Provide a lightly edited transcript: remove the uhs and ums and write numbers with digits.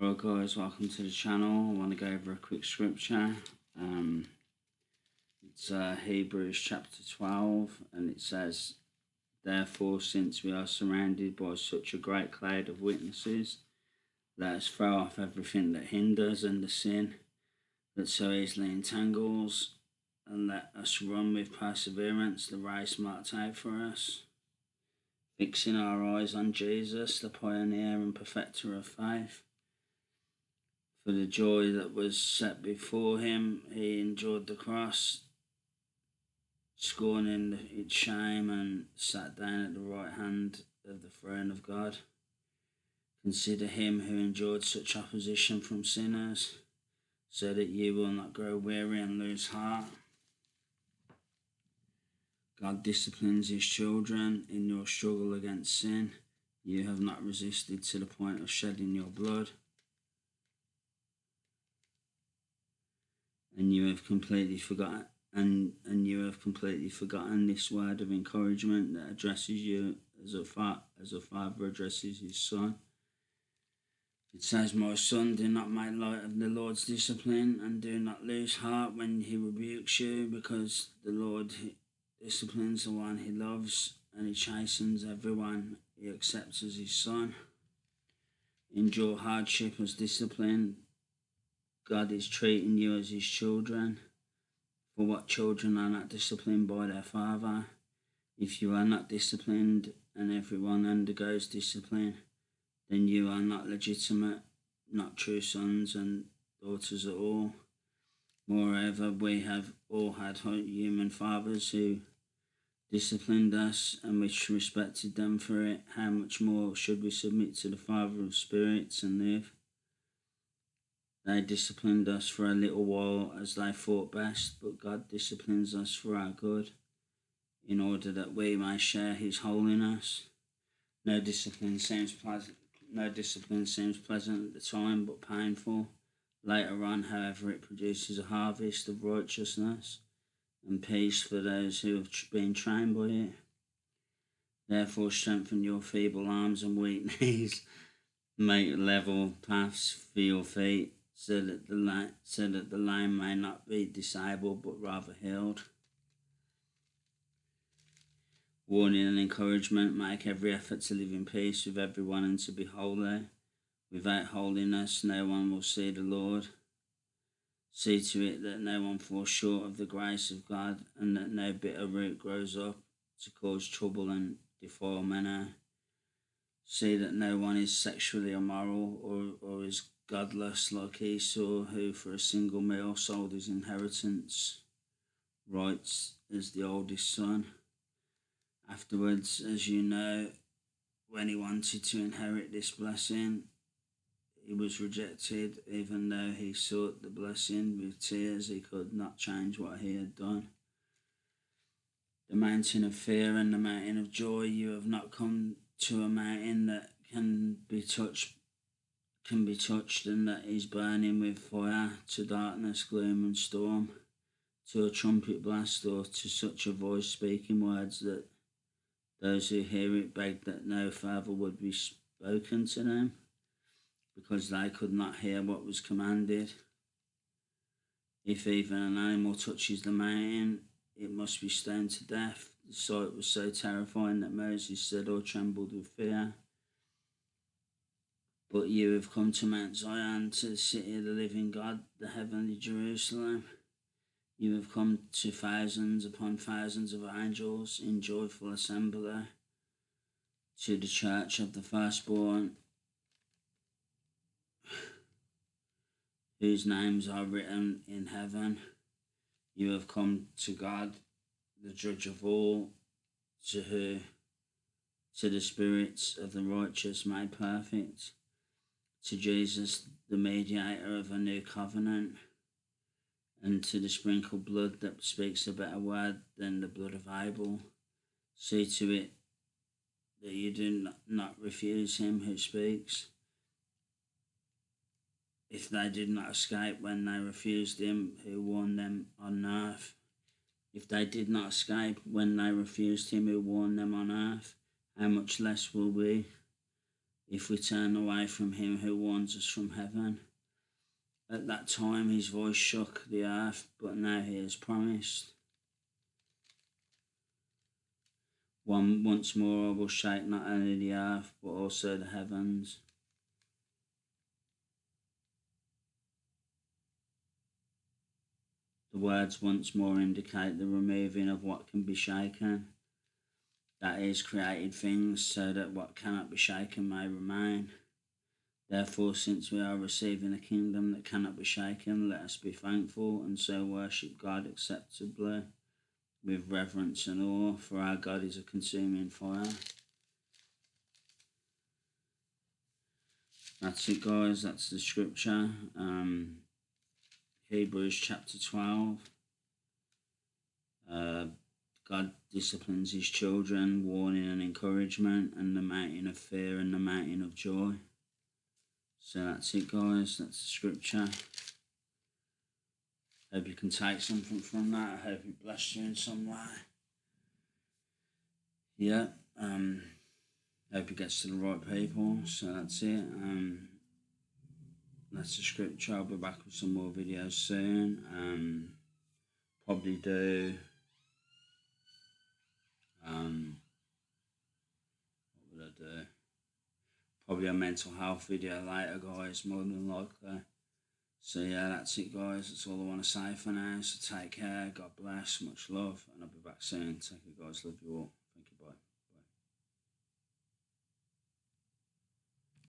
Hello guys, welcome to the channel. I want to go over a quick scripture. It's Hebrews chapter 12, and it says, "Therefore, since we are surrounded by such a great cloud of witnesses, let us throw off everything that hinders and the sin that so easily entangles, and let us run with perseverance the race marked out for us, fixing our eyes on Jesus, the pioneer and perfecter of faith. For the joy that was set before him, he endured the cross, scorning its shame, and sat down at the right hand of the throne of God. Consider him who endured such opposition from sinners, so that you will not grow weary and lose heart. God disciplines his children in your struggle against sin. You have not resisted to the point of shedding your blood. And you have completely forgotten this word of encouragement that addresses you as a father addresses his son. It says, "My son, do not make light of the Lord's discipline, and do not lose heart when he rebukes you, because the Lord disciplines the one he loves, and he chastens everyone he accepts as his son. Endure hardship as discipline. God is treating you as his children. For what children are not disciplined by their father? If you are not disciplined, and everyone undergoes discipline, then you are not legitimate, not true sons and daughters at all. Moreover, we have all had human fathers who disciplined us, and which respected them for it. How much more should we submit to the Father of spirits and live? They disciplined us for a little while as they thought best, but God disciplines us for our good, in order that we may share his holiness. No discipline seems pleasant at the time, but painful. Later on, however, it produces a harvest of righteousness and peace for those who have been trained by it. Therefore, strengthen your feeble arms and weak knees. Make level paths for your feet, so that the lame may not be disabled, but rather healed. Warning and encouragement: make every effort to live in peace with everyone and to be holy. Without holiness, no one will see the Lord. See to it that no one falls short of the grace of God, and that no bitter root grows up to cause trouble and defile many. See that no one is sexually immoral or is godless like Esau, who for a single meal sold his inheritance rights as the oldest son. Afterwards, as you know, when he wanted to inherit this blessing, he was rejected. Even though he sought the blessing with tears, he could not change what he had done. The mountain of fear and the mountain of joy, you have not come to a mountain that can be touched and that is burning with fire, to darkness, gloom and storm, to a trumpet blast, or to such a voice speaking words that those who hear it beg that no further would be spoken to them, because they could not hear what was commanded. If even an animal touches the mountain, it must be stoned to death." The sight was so terrifying that Moses said, "I trembled with fear." But you have come to Mount Zion, to the city of the living God, the heavenly Jerusalem. You have come to thousands upon thousands of angels in joyful assembly, to the church of the firstborn, whose names are written in heaven. You have come to God, the judge of all, to the spirits of the righteous made perfect, to Jesus, the mediator of a new covenant, and to the sprinkled blood that speaks a better word than the blood of Abel. See to it that you do not refuse him who speaks. If they did not escape when they refused him who warned them on earth, how much less will we? if we turn away from him who warns us from heaven. At that time his voice shook the earth, but now he has promised. Once more I will shake not only the earth, but also the heavens. The words once more indicate the removing of what can be shaken, that is, created things, so that what cannot be shaken may remain. Therefore, since we are receiving a kingdom that cannot be shaken, let us be thankful and so worship God acceptably with reverence and awe, for our God is a consuming fire. That's it, guys. That's the scripture. Hebrews chapter 12. God disciplines his children, warning and encouragement, and the mountain of fear and the mountain of joy. So that's it, guys. That's the scripture. Hope you can take something from that. I hope it blessed you in some way. Yeah. Hope it gets to the right people. So that's it. That's the scripture. I'll be back with some more videos soon. Probably do what would I do? Probably a mental health video later, guys, more than likely. So yeah, that's it, guys. That's all I want to say for now. So take care, God bless, much love, and I'll be back soon. Take care, guys. Love you all.